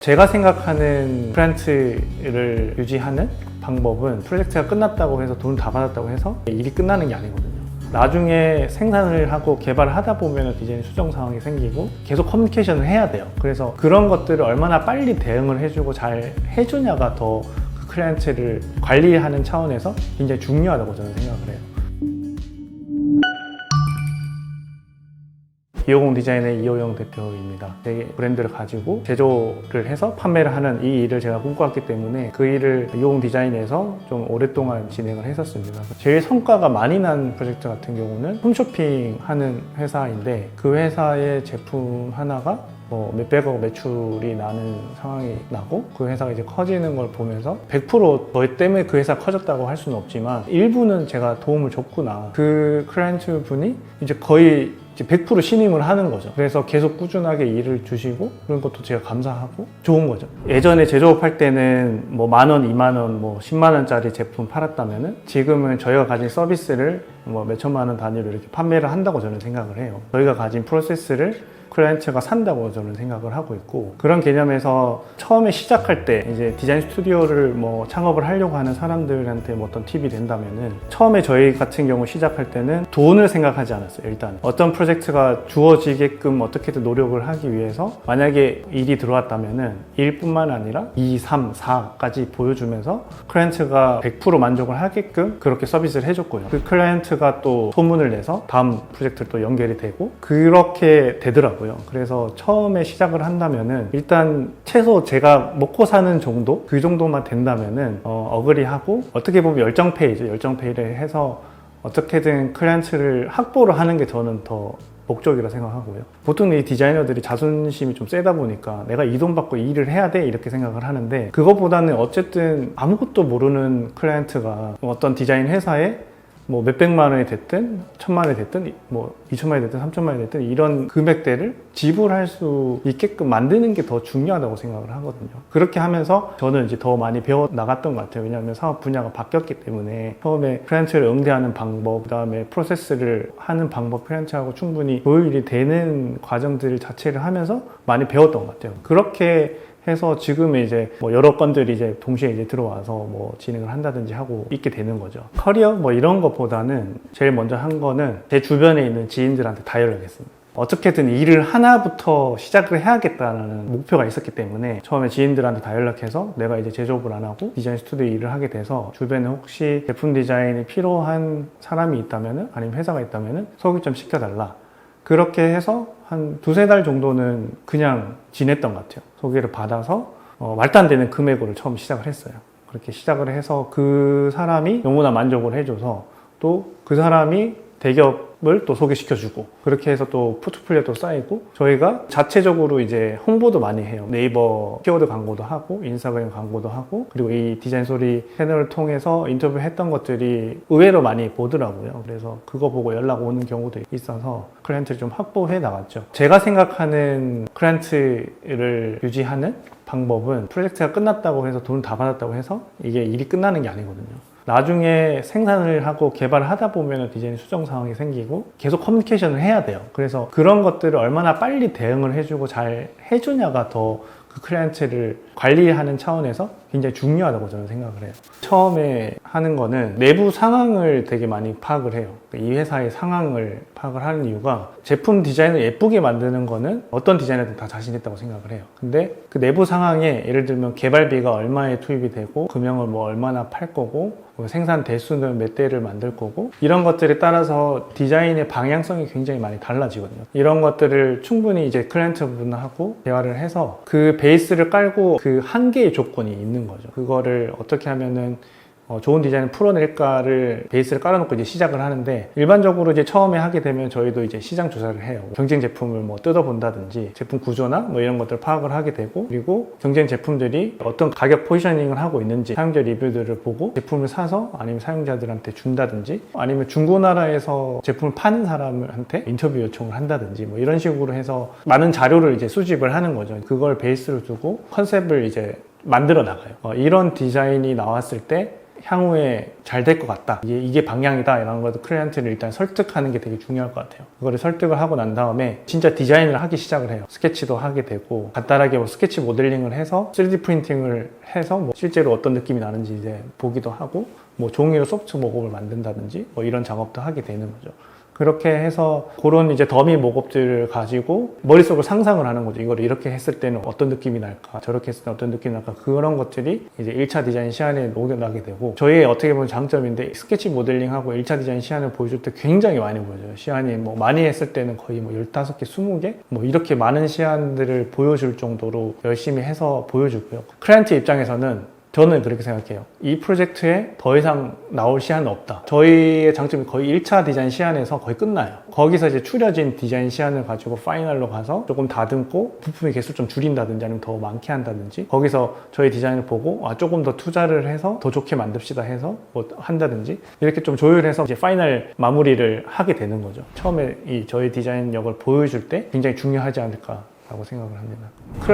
제가 생각하는 클라이언트를 유지하는 방법은 프로젝트가 끝났다고 해서 돈 다 받았다고 해서 일이 끝나는 게 아니거든요. 나중에 생산을 하고 개발을 하다 보면 디자인 수정 상황이 생기고 계속 커뮤니케이션을 해야 돼요. 그래서 그런 것들을 얼마나 빨리 대응을 해주고 잘 해주냐가 더 그 클라이언트를 관리하는 차원에서 굉장히 중요하다고 저는 생각을 해요. 250 디자인의 이호영 대표입니다. 제 브랜드를 가지고 제조를 해서 판매를 하는 이 일을 제가 꿈꿔왔기 때문에 그 일을 250 디자인에서 좀 오랫동안 진행을 했었습니다. 제일 성과가 많이 난 프로젝트 같은 경우는 홈쇼핑 하는 회사인데 그 회사의 제품 하나가 몇백억 매출이 나는 상황이 나고 그 회사가 이제 커지는 걸 보면서 100% 저희 때문에 그 회사가 커졌다고 할 수는 없지만 일부는 제가 도움을 줬구나. 그 클라이언트 분이 이제 거의 100% 신임을 하는 거죠. 그래서 계속 꾸준하게 일을 주시고 그런 것도 제가 감사하고 좋은 거죠. 예전에 제조업할 때는 뭐 10,000원, 20,000원, 뭐 10만 원짜리 제품 팔았다면은 지금은 저희가 가진 서비스를 뭐 몇천만 원 단위로 이렇게 판매를 한다고 저는 생각을 해요. 저희가 가진 프로세스를 클라이언트가 산다고 저는 생각을 하고 있고, 그런 개념에서 처음에 시작할 때 이제 디자인 스튜디오를 뭐 창업을 하려고 하는 사람들한테 뭐 어떤 팁이 된다면은, 처음에 저희 같은 경우 시작할 때는 돈을 생각하지 않았어요. 일단 어떤 프로젝트가 주어지게끔 어떻게든 노력을 하기 위해서 만약에 일이 들어왔다면은 1뿐만 아니라 2, 3, 4까지 보여주면서 클라이언트가 100% 만족을 하게끔 그렇게 서비스를 해줬고요. 그 클라이언트가 또 소문을 내서 다음 프로젝트를 또 연결이 되고 그렇게 되더라고요. 그래서 처음에 시작을 한다면은 일단 최소 제가 먹고 사는 정도? 그 정도만 된다면은 어그리하고 어떻게 보면 열정 페이를 해서 어떻게든 클라이언트를 확보를 하는 게 저는 더 목적이라 생각하고요. 보통 이 디자이너들이 자존심이 좀 세다 보니까 내가 이 돈 받고 이 일을 해야 돼 이렇게 생각을 하는데, 그것보다는 어쨌든 아무것도 모르는 클라이언트가 어떤 디자인 회사에 뭐 몇백만 원이 됐든 1,000만 원이 됐든 뭐 2,000만 원이 됐든 3,000만 원이 됐든 이런 금액대를 지불할 수 있게끔 만드는 게 더 중요하다고 생각을 하거든요. 그렇게 하면서 저는 이제 더 많이 배워 나갔던 것 같아요. 왜냐하면 사업 분야가 바뀌었기 때문에 처음에 클라이언트를 응대하는 방법, 그 다음에 프로세스를 하는 방법, 클라이언트하고 충분히 조율이 되는 과정들 자체를 하면서 많이 배웠던 것 같아요. 그렇게 해서 지금은 이제 뭐 여러 건들이 이제 동시에 이제 들어와서 뭐 진행을 한다든지 하고 있게 되는 거죠. 커리어 뭐 이런 것보다는 제일 먼저 한 거는 제 주변에 있는 지인들한테 다 연락했습니다. 어떻게든 일을 하나부터 시작을 해야겠다는 목표가 있었기 때문에 처음에 지인들한테 다 연락해서 내가 이제 제조업을 안 하고 디자인 스튜디오 일을 하게 돼서 주변에 혹시 제품 디자인이 필요한 사람이 있다면은, 아니면 회사가 있다면은 소개 좀 시켜달라. 그렇게 해서 한 2-3달 정도는 그냥 지냈던 것 같아요. 소개를 받아서 말도 안 되는 금액으로 처음 시작을 했어요. 그렇게 시작을 해서 그 사람이 너무나 만족을 해줘서 또 그 사람이 대기업을 또 소개시켜주고, 그렇게 해서 또 포트폴리오도 쌓이고, 저희가 자체적으로 이제 홍보도 많이 해요. 네이버 키워드 광고도 하고 인스타그램 광고도 하고, 그리고 이 디자인 소리 채널을 통해서 인터뷰했던 것들이 의외로 많이 보더라고요. 그래서 그거 보고 연락 오는 경우도 있어서 클라이언트를 좀 확보해 나갔죠. 제가 생각하는 클라이언트를 유지하는 방법은 프로젝트가 끝났다고 해서 돈 다 받았다고 해서 이게 일이 끝나는 게 아니거든요. 나중에 생산을 하고 개발을 하다 보면 디자인 수정 상황이 생기고 계속 커뮤니케이션을 해야 돼요. 그래서 그런 것들을 얼마나 빨리 대응을 해주고 잘 해주냐가 더 그 클라이언트를 관리하는 차원에서 굉장히 중요하다고 저는 생각을 해요. 처음에 하는 거는 내부 상황을 되게 많이 파악을 해요. 이 회사의 상황을 파악을 하는 이유가, 제품 디자인을 예쁘게 만드는 거는 어떤 디자이너든 다 자신 있다고 생각을 해요. 근데 그 내부 상황에 예를 들면 개발비가 얼마에 투입이 되고 금형을 뭐 얼마나 팔 거고 생산 대수는 몇 대를 만들 거고, 이런 것들에 따라서 디자인의 방향성이 굉장히 많이 달라지거든요. 이런 것들을 충분히 이제 클라이언트 분하고 대화를 해서 그 베이스를 깔고 그 한계의 조건이 있는 거죠. 그거를 어떻게 하면은 좋은 디자인을 풀어낼까를 베이스를 깔아놓고 이제 시작을 하는데, 일반적으로 이제 처음에 하게 되면 저희도 이제 시장 조사를 해요. 경쟁 제품을 뭐 뜯어본다든지 제품 구조나 뭐 이런 것들을 파악을 하게 되고, 그리고 경쟁 제품들이 어떤 가격 포지셔닝을 하고 있는지 사용자 리뷰들을 보고 제품을 사서 아니면 사용자들한테 준다든지, 아니면 중고나라에서 제품을 파는 사람한테 인터뷰 요청을 한다든지 뭐 이런 식으로 해서 많은 자료를 이제 수집을 하는 거죠. 그걸 베이스로 두고 컨셉을 이제 만들어 나가요. 이런 디자인이 나왔을 때 향후에 잘 될 것 같다. 이게 방향이다. 이런 것도 클라이언트를 일단 설득하는 게 되게 중요할 것 같아요. 그거를 설득을 하고 난 다음에 진짜 디자인을 하기 시작을 해요. 스케치도 하게 되고 간단하게 뭐 스케치 모델링을 해서 3D 프린팅을 해서 뭐 실제로 어떤 느낌이 나는지 이제 보기도 하고 뭐 종이로 소프트 모공을 만든다든지 뭐 이런 작업도 하게 되는 거죠. 그렇게 해서 그런 이제 더미 모급들을 가지고 머릿속으로 상상을 하는 거죠. 이걸 이렇게 했을 때는 어떤 느낌이 날까, 저렇게 했을 때는 어떤 느낌이 날까, 그런 것들이 이제 1차 디자인 시안에 녹여나게 되고, 저희의 어떻게 보면 장점인데 스케치 모델링하고 1차 디자인 시안을 보여줄 때 굉장히 많이 보여줘요. 시안이 뭐 많이 했을 때는 거의 뭐 15개, 20개? 뭐 이렇게 많은 시안들을 보여줄 정도로 열심히 해서 보여주고요. 클라이언트 입장에서는 저는 그렇게 생각해요. 이 프로젝트에 더 이상 나올 시안은 없다. 저희의 장점이 거의 1차 디자인 시안에서 거의 끝나요. 거기서 이제 추려진 디자인 시안을 가지고 파이널로 가서 조금 다듬고 부품의 개수를 좀 줄인다든지 아니면 더 많게 한다든지 거기서 저희 디자인을 보고 조금 더 투자를 해서 더 좋게 만듭시다 해서 뭐 한다든지 이렇게 좀 조율해서 이제 파이널 마무리를 하게 되는 거죠. 처음에 이 저희 디자인력을 보여줄 때 굉장히 중요하지 않을까 라고 생각을 합니다.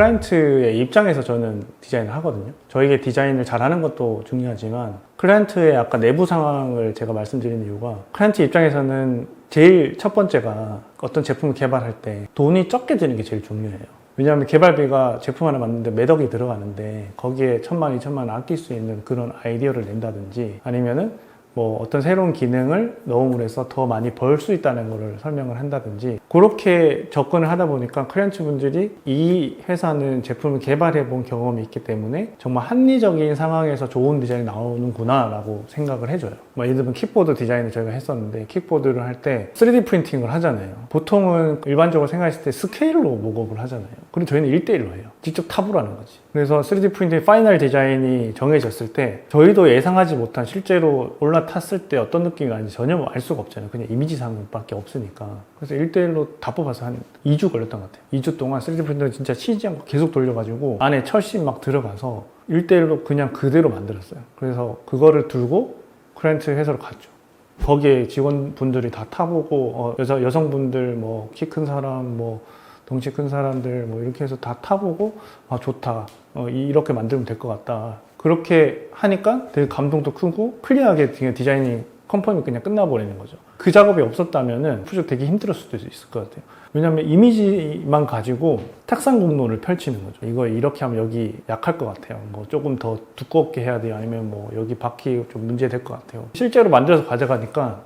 클라이언트의 입장에서 저는 디자인을 하거든요. 저에게 디자인을 잘하는 것도 중요하지만 클라이언트의 아까 내부 상황을 제가 말씀드리는 이유가 클라이언트 입장에서는 제일 첫 번째가 어떤 제품을 개발할 때 돈이 적게 드는 게 제일 중요해요. 왜냐하면 개발비가 제품 하나 만드는데 몇 억이 들어가는데 거기에 1,000만, 2,000만 아낄 수 있는 그런 아이디어를 낸다든지 아니면은 뭐 어떤 새로운 기능을 넣음으로 해서 더 많이 벌 수 있다는 것을 설명을 한다든지 그렇게 접근을 하다 보니까 클라이언트 분들이 이 회사는 제품을 개발해 본 경험이 있기 때문에 정말 합리적인 상황에서 좋은 디자인이 나오는구나 라고 생각을 해줘요. 뭐 예를 들면 킥보드 디자인을 저희가 했었는데 킥보드를 할 때 3D 프린팅을 하잖아요. 보통은 일반적으로 생각했을 때 스케일로 모급을 하잖아요. 그런데 저희는 1대1로 해요. 직접 탑으로 하는 거지. 그래서 3D 프린팅 파이널 디자인이 정해졌을 때 저희도 예상하지 못한 실제로 올라탔을 때 어떤 느낌이 나는지 전혀 알 수가 없잖아요. 그냥 이미지상밖에 없으니까. 그래서 1대1로 다 뽑아서 한 2주 걸렸던 것 같아요. 2주 동안 3D 프린터를 진짜 쉬지 않고 계속 돌려가지고 안에 철심 막 들어가서 1대1로 그냥 그대로 만들었어요. 그래서 그거를 들고 클라이언트 회사로 갔죠. 거기에 직원분들이 다 타보고 여성분들 뭐 키 큰 사람 뭐 덩치 큰 사람들 뭐 이렇게 해서 다 타보고 좋다 이렇게 만들면 될 것 같다 그렇게 하니까 되게 감동도 크고 클리어하게 디자인이 컨펌이 그냥 끝나버리는 거죠. 그 작업이 없었다면은 프로젝트 되게 힘들었을 수도 있을 것 같아요. 왜냐하면 이미지만 가지고 탁상 공로를 펼치는 거죠. 이거 이렇게 하면 여기 약할 것 같아요. 뭐 조금 더 두껍게 해야 돼요. 아니면 뭐 여기 바퀴 좀 문제 될 것 같아요. 실제로 만들어서 가져가니까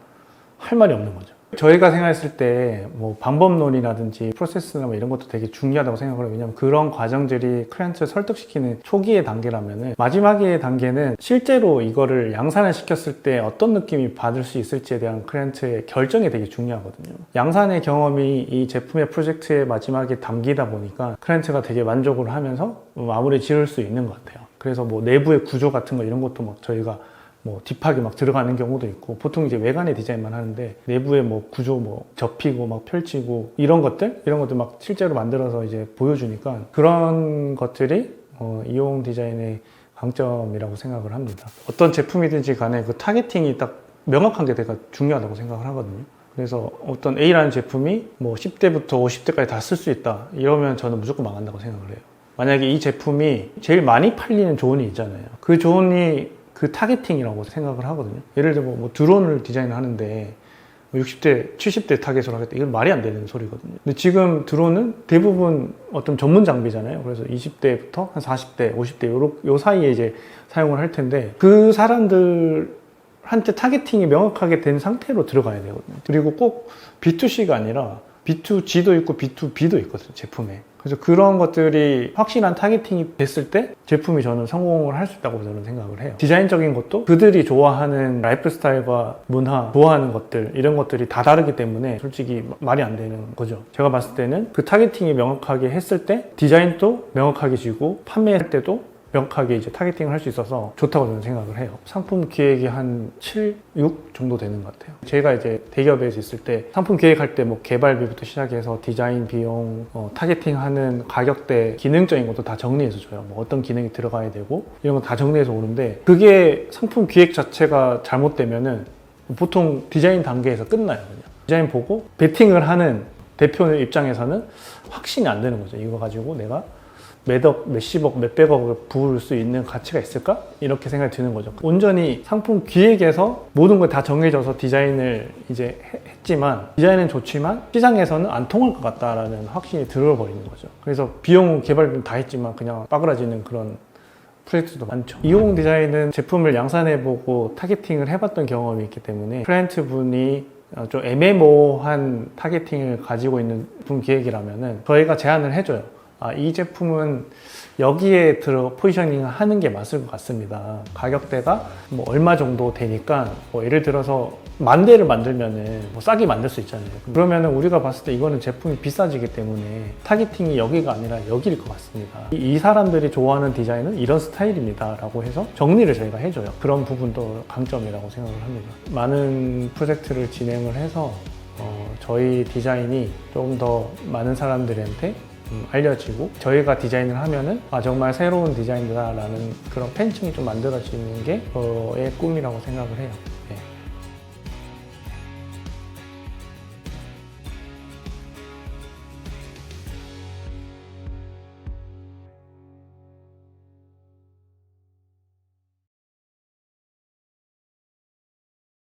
할 말이 없는 거죠. 저희가 생각했을 때 뭐 방법론이라든지 프로세스나 뭐 이런 것도 되게 중요하다고 생각을 해요. 왜냐하면 그런 과정들이 클라이언트를 설득시키는 초기의 단계라면은 마지막의 단계는 실제로 이거를 양산을 시켰을 때 어떤 느낌이 받을 수 있을지에 대한 클라이언트의 결정이 되게 중요하거든요. 양산의 경험이 이 제품의 프로젝트의 마지막에 담기다 보니까 클라이언트가 되게 만족을 하면서 마무리 지을 수 있는 것 같아요. 그래서 뭐 내부의 구조 같은 거 이런 것도 막 저희가 뭐 딥하게 막 들어가는 경우도 있고 보통 이제 외관의 디자인만 하는데 내부의 뭐 구조 뭐 접히고 막 펼치고 이런 것들 막 실제로 만들어서 이제 보여주니까 그런 것들이 이용 디자인의 강점이라고 생각을 합니다. 어떤 제품이든지 간에 그 타겟팅이 딱 명확한 게 되게 중요하다고 생각을 하거든요. 그래서 어떤 A라는 제품이 뭐 10대부터 50대까지 다 쓸 수 있다 이러면 저는 무조건 망한다고 생각을 해요. 만약에 이 제품이 제일 많이 팔리는 조언이 있잖아요. 그 조언이 그 타겟팅이라고 생각을 하거든요. 예를 들면 뭐 드론을 디자인하는데 60대, 70대 타겟으로 하겠다. 이건 말이 안 되는 소리거든요. 근데 지금 드론은 대부분 어떤 전문 장비잖아요. 그래서 20대부터 한 40대, 50대 요 사이에 이제 사용을 할 텐데 그 사람들한테 타겟팅이 명확하게 된 상태로 들어가야 되거든요. 그리고 꼭 B2C가 아니라 B2G도 있고 B2B도 있거든요. 제품에. 그래서 그런 것들이 확실한 타겟팅이 됐을 때 제품이 저는 성공을 할 수 있다고 저는 생각을 해요. 디자인적인 것도 그들이 좋아하는 라이프 스타일과 문화, 좋아하는 것들 이런 것들이 다 다르기 때문에 솔직히 말이 안 되는 거죠. 제가 봤을 때는 그 타겟팅이 명확하게 했을 때 디자인도 명확하게 지고 판매할 때도 명확하게 이제 타겟팅을 할 수 있어서 좋다고 저는 생각을 해요. 상품 기획이 한 7, 6 정도 되는 것 같아요. 제가 이제 대기업에서 있을 때 상품 기획할 때 뭐 개발비부터 시작해서 디자인 비용, 타겟팅하는 가격대, 기능적인 것도 다 정리해서 줘요. 뭐 어떤 기능이 들어가야 되고 이런 거 다 정리해서 오는데 그게 상품 기획 자체가 잘못되면은 보통 디자인 단계에서 끝나요. 그냥. 디자인 보고 베팅을 하는 대표 입장에서는 확신이 안 되는 거죠. 이거 가지고 내가 몇억, 몇십억, 몇백억을 부을 수 있는 가치가 있을까? 이렇게 생각이 드는 거죠. 온전히 상품 기획에서 모든 걸 다 정해져서 디자인을 이제 했지만 디자인은 좋지만 시장에서는 안 통할 것 같다라는 확신이 들어버리는 거죠. 그래서 비용 개발은 다 했지만 그냥 빠그라지는 그런 프로젝트도 많죠. 250 디자인은 제품을 양산해보고 타겟팅을 해봤던 경험이 있기 때문에 클라이언트 분이 좀 애매모호한 타겟팅을 가지고 있는 제품 기획이라면은 저희가 제안을 해줘요. 이 제품은 여기에 들어 포지셔닝을 하는 게 맞을 것 같습니다. 가격대가 뭐 얼마 정도 되니까 뭐 예를 들어서 10,000대를 만들면은 뭐 싸게 만들 수 있잖아요. 그러면은 우리가 봤을 때 이거는 제품이 비싸지기 때문에 타겟팅이 여기가 아니라 여기일 것 같습니다. 이 사람들이 좋아하는 디자인은 이런 스타일입니다 라고 해서 정리를 저희가 해줘요. 그런 부분도 강점이라고 생각을 합니다. 많은 프로젝트를 진행을 해서 저희 디자인이 조금 더 많은 사람들한테 알려지고 저희가 디자인을 하면은 정말 새로운 디자인이다 라는 그런 팬층이 좀 만들어지는 게 저의 꿈이라고 생각을 해요.